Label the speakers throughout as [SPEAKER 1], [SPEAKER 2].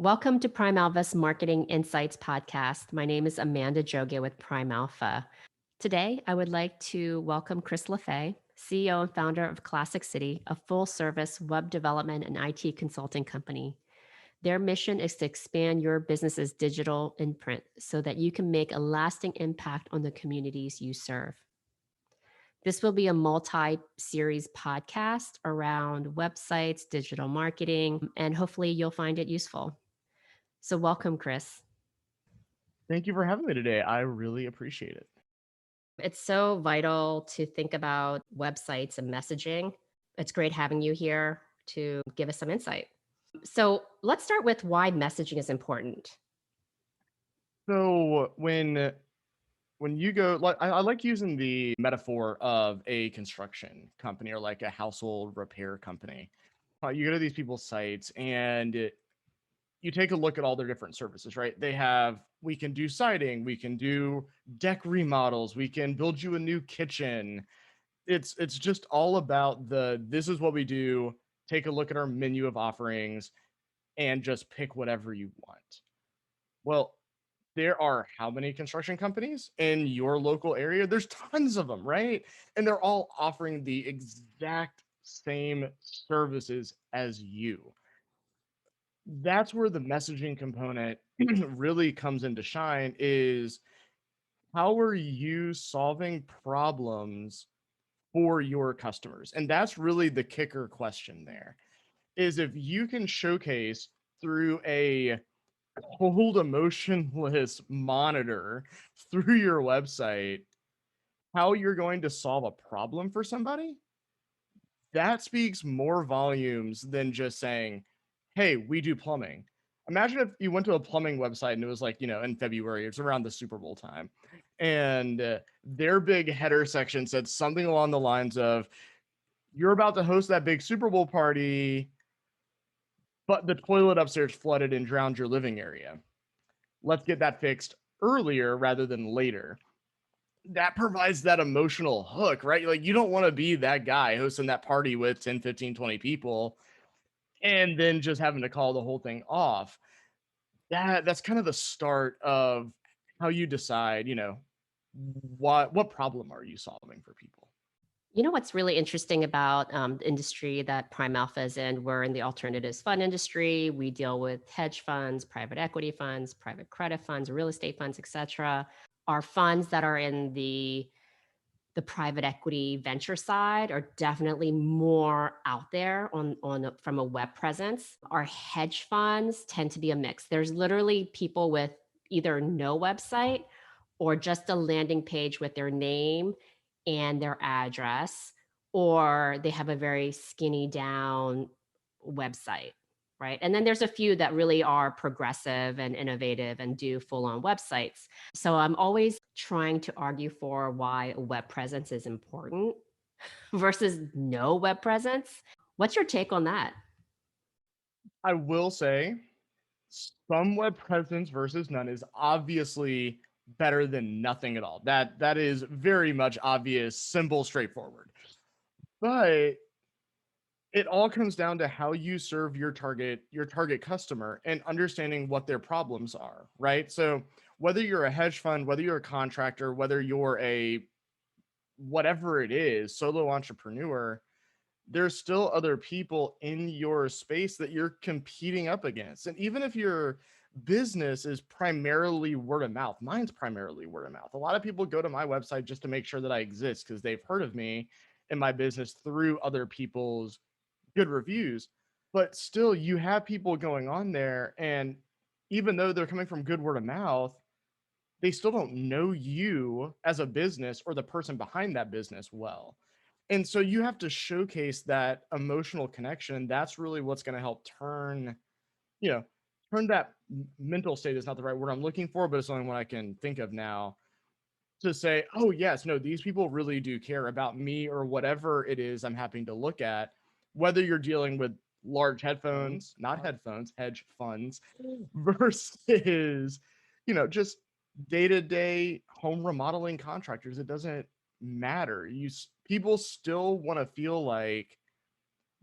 [SPEAKER 1] Welcome to PrimeAlpha's Marketing Insights podcast. My name is Amanda Jogia with PrimeAlpha. Today, I would like to welcome Chris LaFay, CEO and founder of Classic City, a full-service web development and IT consulting company. Their mission is to expand your business's digital imprint so that you can make a lasting impact on the communities you serve. This will be a multi-series podcast around websites, digital marketing, and hopefully you'll find it useful. So welcome, Chris.
[SPEAKER 2] Thank you for having me today. I really appreciate it.
[SPEAKER 1] It's so vital to think about websites and messaging. It's great having you here to give us some insight. So let's start with why messaging is important.
[SPEAKER 2] So when you go, like I like using the metaphor of a construction company or like a household repair company. You go to these people's sites and you take a look at all their different services, right? We can do siding, we can do deck remodels, we can build you a new kitchen. It's just all about this is what we do. Take a look at our menu of offerings and just pick whatever you want. Well, there are how many construction companies in your local area? There's tons of them, right? And they're all offering the exact same services as you. That's where the messaging component really comes into shine is how are you solving problems for your customers? And that's really the kicker question there is if you can showcase through a cold emotionless monitor through your website how you're going to solve a problem for somebody, that speaks more volumes than just saying, hey, we do plumbing. Imagine if you went to a plumbing website and it was like, in February, it's around the Super Bowl time. And their big header section said something along the lines of, you're about to host that big Super Bowl party, but the toilet upstairs flooded and drowned your living area. Let's get that fixed earlier rather than later. That provides that emotional hook, right? Like you don't want to be that guy hosting that party with 10, 15, 20 people and then just having to call the whole thing off. That's kind of the start of how you decide, what problem are you solving for people?
[SPEAKER 1] You know what's really interesting about the industry that PrimeAlpha is in? We're in the alternatives fund industry. We deal with hedge funds, private equity funds, private credit funds, real estate funds, et cetera. Our funds that are in the private equity venture side are definitely more out there from a web presence. Our hedge funds tend to be a mix. There's literally people with either no website or just a landing page with their name and their address, or they have a very skinny down website, right? And then there's a few that really are progressive and innovative and do full on websites. So I'm always trying to argue for why a web presence is important versus no web presence. What's your take on that?
[SPEAKER 2] I will say some web presence versus none is obviously better than nothing at all. That is very much obvious, simple, straightforward. But it all comes down to how you serve your target customer and understanding what their problems are, right? So whether you're a hedge fund, whether you're a contractor, whether you're a whatever it is, solo entrepreneur, there's still other people in your space that you're competing up against. And even if your business is primarily word of mouth, mine's primarily word of mouth. A lot of people go to my website just to make sure that I exist because they've heard of me and my business through other people's good reviews. But still, you have people going on there. And even though they're coming from good word of mouth, they still don't know you as a business or the person behind that business well. And so you have to showcase that emotional connection. That's really what's going to help you know, turn that mental state is not the right word I'm looking for, but it's the only one I can think of now to say, oh, yes, no, these people really do care about me or whatever it is I'm having to look at, whether you're dealing with large headphones, not headphones, hedge funds versus, just day-to-day home remodeling contractors. It doesn't matter. People still want to feel like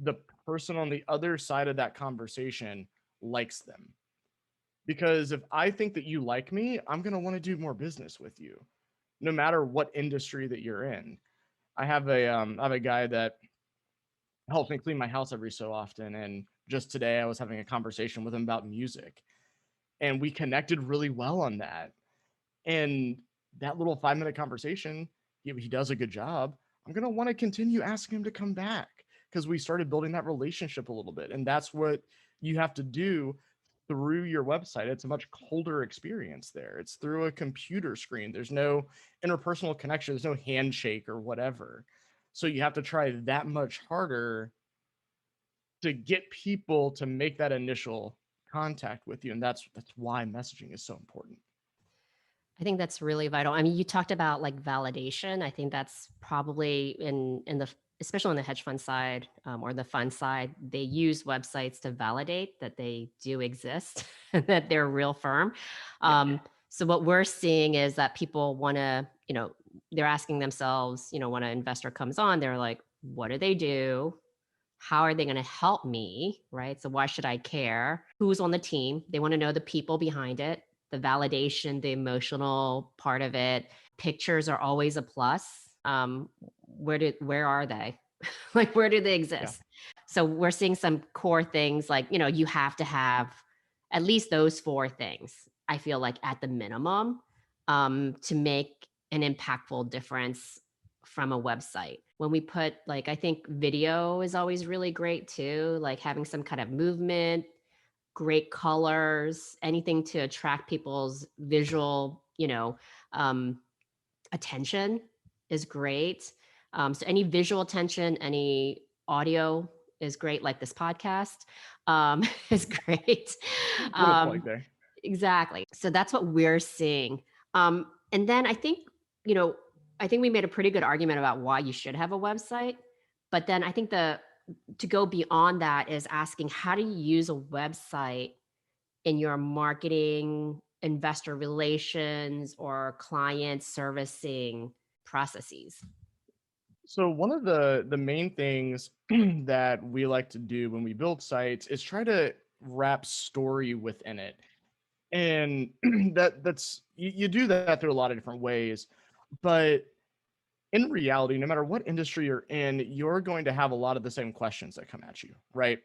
[SPEAKER 2] the person on the other side of that conversation likes them. Because if I think that you like me, I'm going to want to do more business with you, no matter what industry that you're in. I have a guy that helps me clean my house every so often, and just today I was having a conversation with him about music, and we connected really well on that. And that little 5-minute conversation, he does a good job. I'm gonna want to continue asking him to come back because we started building that relationship a little bit, and that's what you have to do through your website. It's a much colder experience there. It's through a computer screen. There's no interpersonal connection. There's no handshake or whatever. So you have to try that much harder to get people to make that initial contact with you, and that's why messaging is so important.
[SPEAKER 1] I think that's really vital. I mean, you talked about like validation. I think that's probably in the especially on the hedge fund side or the fund side, they use websites to validate that they do exist and that they're a real firm.
[SPEAKER 2] Yeah.
[SPEAKER 1] So what we're seeing is that people want to, they're asking themselves, when an investor comes on, they're like, what do they do? How are they going to help me? Right. So why should I care? Who's on the team? They want to know the people behind it, the validation, the emotional part of it. Pictures are always a plus. Where are they? Like where do they
[SPEAKER 2] Yeah.
[SPEAKER 1] exist? So we're seeing some core things like, you have to have at least those four things, I feel like at the minimum, to make an impactful difference from a website. When we put like I think video is always really great too, like having some kind of movement, great colors, anything to attract people's visual, um, attention is great. So any visual attention, any audio is great, like this podcast is great.
[SPEAKER 2] Little plug
[SPEAKER 1] Um,
[SPEAKER 2] there.
[SPEAKER 1] exactly. So that's what we're seeing. And then you know, I think we made a pretty good argument about why you should have a website. But then I think the to go beyond that is asking how do you use a website in your marketing, investor relations, or client servicing processes?
[SPEAKER 2] So one of the main things that we like to do when we build sites is try to wrap story within it. And that's you do that through a lot of different ways, but in reality, no matter what industry you're in, you're going to have a lot of the same questions that come at you, right?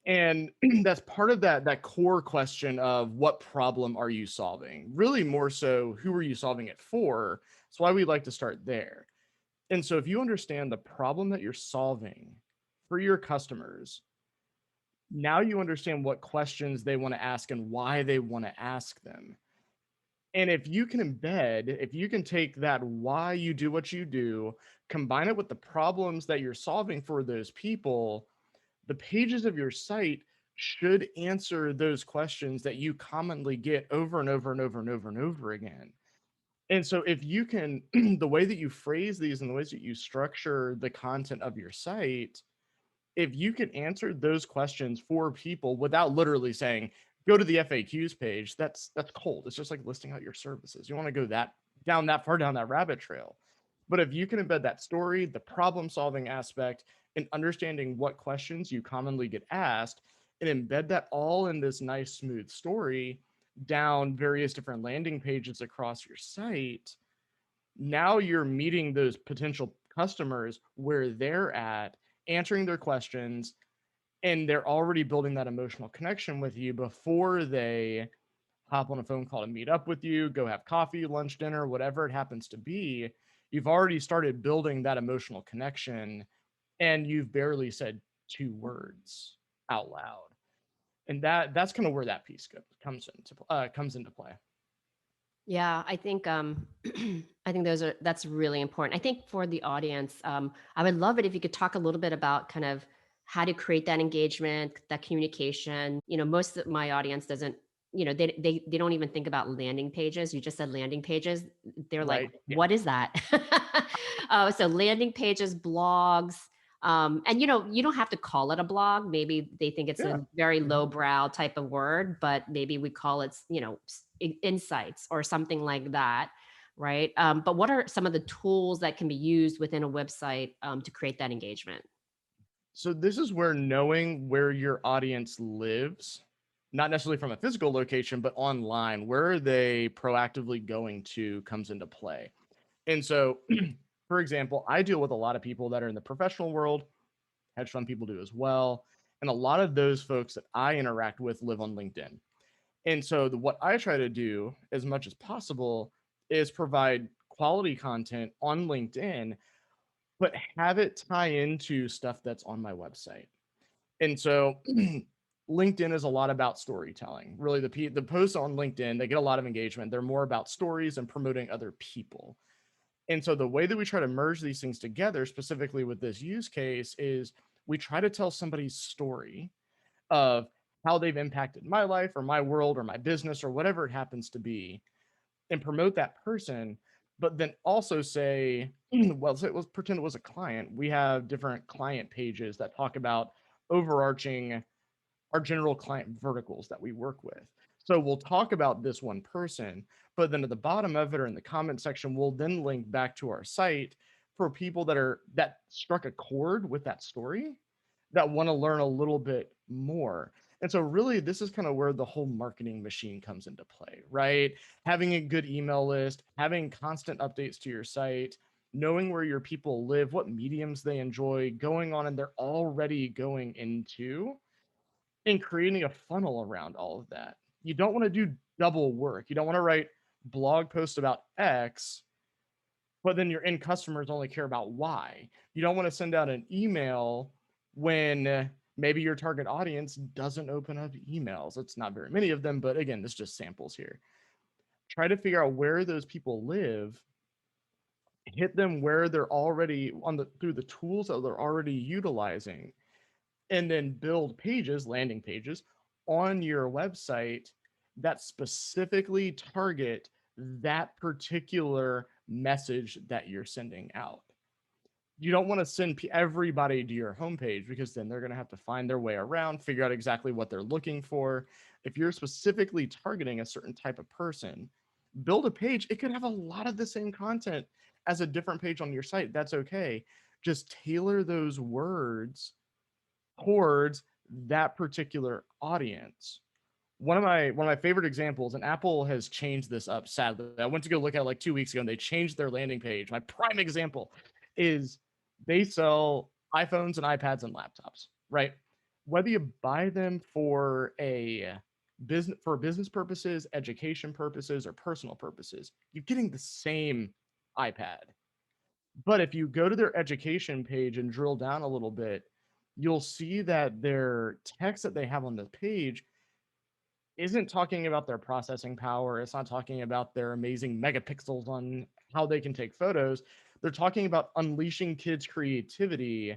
[SPEAKER 2] And that's part of that core question of what problem are you solving? Really more so who are you solving it for? That's why we like to start there. And so if you understand the problem that you're solving for your customers, now you understand what questions they want to ask and why they want to ask them. And if you can take that why you do what you do, combine it with the problems that you're solving for those people, the pages of your site should answer those questions that you commonly get over and over and over and over and over again. And so if you can, the way that you phrase these and the ways that you structure the content of your site, if you can answer those questions for people without literally saying, go to the FAQs page, that's cold. It's just like listing out your services. You want to go that far down that rabbit trail. But if you can embed that story, the problem solving aspect, and understanding what questions you commonly get asked, and embed that all in this nice, smooth story down various different landing pages across your site, now you're meeting those potential customers where they're at, answering their questions, and they're already building that emotional connection with you before they hop on a phone call to meet up with you, go have coffee, lunch, dinner, whatever it happens to be. You've already started building that emotional connection and you've barely said two words out loud. And that's kind of where that piece comes into play.
[SPEAKER 1] Yeah, I think I think that's really important. I think for the audience, I would love it if you could talk a little bit about kind of how to create that engagement, that communication. Most of my audience doesn't, they don't even think about landing pages. You just said landing pages. They're like,
[SPEAKER 2] Right. Yeah.
[SPEAKER 1] what is that? So landing pages, blogs, and you don't have to call it a blog. Maybe they think it's
[SPEAKER 2] Yeah.
[SPEAKER 1] a very
[SPEAKER 2] Mhm.
[SPEAKER 1] lowbrow type of word, but maybe we call it, insights or something like that, right? But what are some of the tools that can be used within a website to create that engagement?
[SPEAKER 2] So this is where knowing where your audience lives not necessarily from a physical location, but online. Where are they proactively going to comes into play. And so, for example, I deal with a lot of people that are in the professional world, hedge fund people do as well. And a lot of those folks that I interact with live on LinkedIn. And so, what I try to do as much as possible is provide quality content on LinkedIn, but have it tie into stuff that's on my website. And so LinkedIn is a lot about storytelling. Really, the posts on LinkedIn, they get a lot of engagement. They're more about stories and promoting other people. And so the way that we try to merge these things together, specifically with this use case, is we try to tell somebody's story of how they've impacted my life or my world or my business or whatever it happens to be, and promote that person. But then also say, well, let's pretend it was a client. We have different client pages that talk about overarching our general client verticals that we work with. So we'll talk about this one person, but then at the bottom of it or in the comment section, we'll then link back to our site for people that struck a chord with that story, that want to learn a little bit more. And so really this is kind of where the whole marketing machine comes into play, right? Having a good email list, having constant updates to your site, knowing where your people live, what mediums they enjoy, going on and they're already going into, and creating a funnel around all of that. You don't want to do double work. You don't want to write blog posts about X, but then your end customers only care about Y. You don't want to send out an email when maybe your target audience doesn't open up emails. It's not very many of them, but again, this is just samples here. Try to figure out where those people live, hit them where they're already on the through the tools that they're already utilizing, and then build pages, landing pages on your website that specifically target that particular message that you're sending out. You don't want to send everybody to your homepage because then they're going to have to find their way around, figure out exactly what they're looking for. If you're specifically targeting a certain type of person, build a page. It could have a lot of the same content as a different page on your site. That's okay. Just tailor those words towards that particular audience. One of my favorite examples, and Apple has changed this up sadly. I went to go look at it like 2 weeks ago and they changed their landing page. My prime example is they sell iPhones and iPads and laptops, right? Whether you buy them for business purposes, education purposes, or personal purposes, you're getting the same iPad. But if you go to their education page and drill down a little bit, you'll see that their text that they have on the page isn't talking about their processing power. It's not talking about their amazing megapixels on how they can take photos. They're talking about unleashing kids' creativity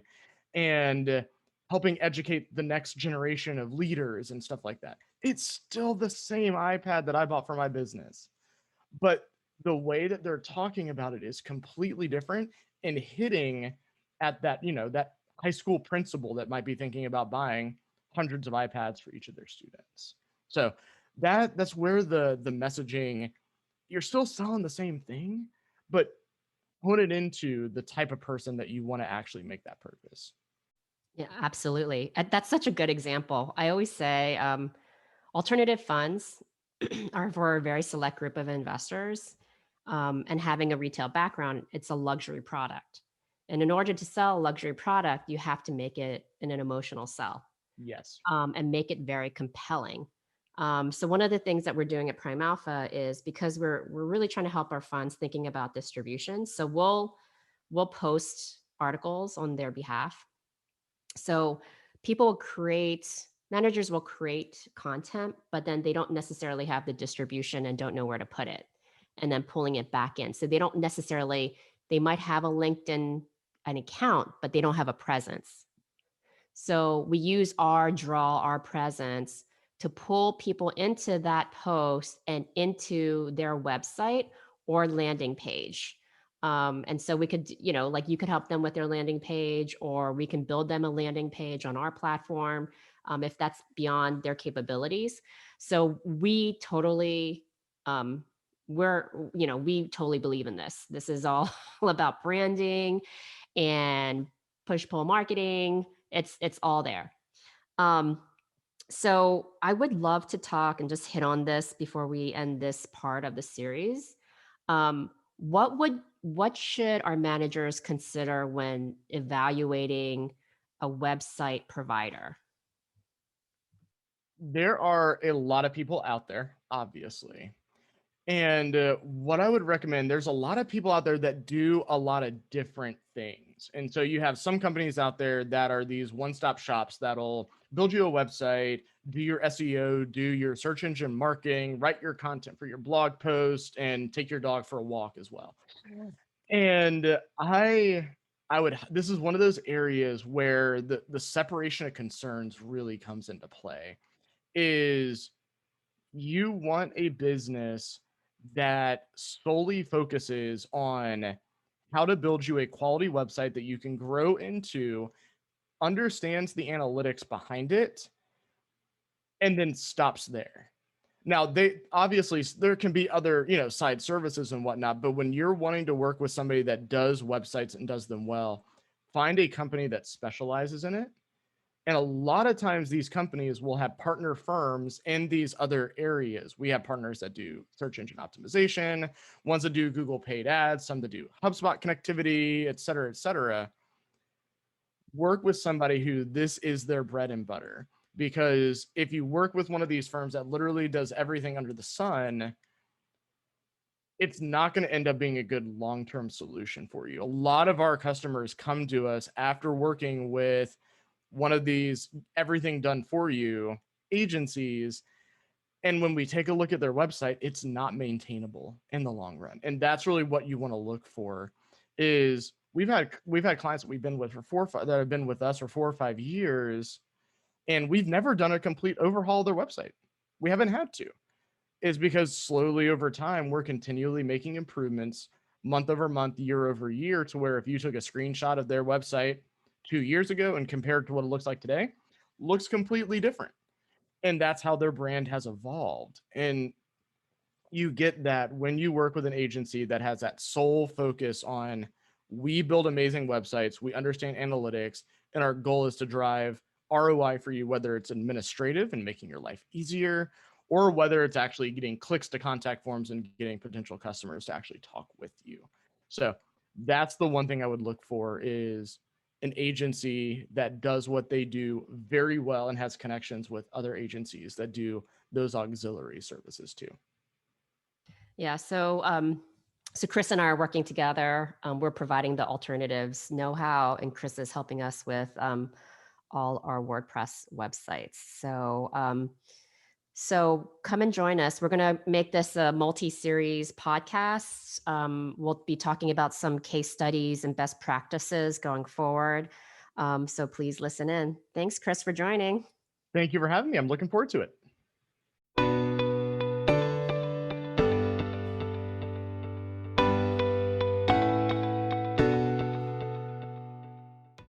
[SPEAKER 2] and helping educate the next generation of leaders and stuff like that. It's still the same iPad that I bought for my business, but the way that they're talking about it is completely different and hitting at that, that high school principal that might be thinking about buying hundreds of iPads for each of their students. So that's where the messaging, you're still selling the same thing, but put it into the type of person that you want to actually make that purpose.
[SPEAKER 1] Yeah, absolutely. That's such a good example. I always say alternative funds are for a very select group of investors. And having a retail background, it's a luxury product. And in order to sell a luxury product, you have to make it an emotional sell,
[SPEAKER 2] Yes.
[SPEAKER 1] and make it very compelling. So one of the things that we're doing at Prime Alpha is because we're really trying to help our funds thinking about distribution. So we'll post articles on their behalf. So people will create managers will create content, but then they don't necessarily have the distribution and don't know where to put it, and then pulling it back in. So they don't necessarily, they might have a LinkedIn an account, but they don't have a presence. So we use our draw, our presence to pull people into that post and into their website or landing page. And so we could, like you could help them with their landing page, or we can build them a landing page on our platform if that's beyond their capabilities. So we totally, we totally believe in this. This is all about branding and push pull marketing. It's all there. Um, So I would love to talk and just hit on this before we end this part of the series. What should our managers consider when evaluating a website provider?
[SPEAKER 2] There are a lot of people out there, obviously. And what I would recommend, there's a lot of people out there that do a lot of different things. And so you have some companies out there that are these one stop shops that'll build you a website, do your SEO, do your search engine marketing, write your content for your blog post, and take your dog for a walk as well. And I would, this is one of those areas where the separation of concerns really comes into play. Is you want a business that solely focuses on how to build you a quality website that you can grow into, understands the analytics behind it, and then stops there. Now, they obviously there can be other, side services and whatnot, but when you're wanting to work with somebody that does websites and does them well, find a company that specializes in it. And a lot of times these companies will have partner firms in these other areas. We have partners that do search engine optimization, ones that do Google paid ads, some that do HubSpot connectivity, et cetera, et cetera. Work with somebody who this is their bread and butter. Because if you work with one of these firms that literally does everything under the sun, it's not going to end up being a good long-term solution for you. A lot of our customers come to us after working with one of these everything done for you agencies, and when we take a look at their website, it's not maintainable in the long run. And that's really what you want to look for. Is we've had clients that we've been with for that have been with us for 4 or 5 years, and we've never done a complete overhaul of their website. We haven't had to. Is because slowly over time we're continually making improvements month over month, year over year, to where if you took a screenshot of their website 2 years ago and compared to what it looks like today, looks completely different. And that's how their brand has evolved. And you get that when you work with an agency that has that sole focus on, we build amazing websites, we understand analytics, and our goal is to drive ROI for you, whether it's administrative and making your life easier, or whether it's actually getting clicks to contact forms and getting potential customers to actually talk with you. So that's the one thing I would look for, is an agency that does what they do very well and has connections with other agencies that do those auxiliary services too.
[SPEAKER 1] Yeah. So Chris and I are working together. We're providing the alternatives know-how, and Chris is helping us with all our WordPress websites. So come and join us. We're going to make this a multi-series podcast. We'll be talking about some case studies and best practices going forward. So please listen in. Thanks, Chris, for joining.
[SPEAKER 2] Thank you for having me. I'm looking forward to it.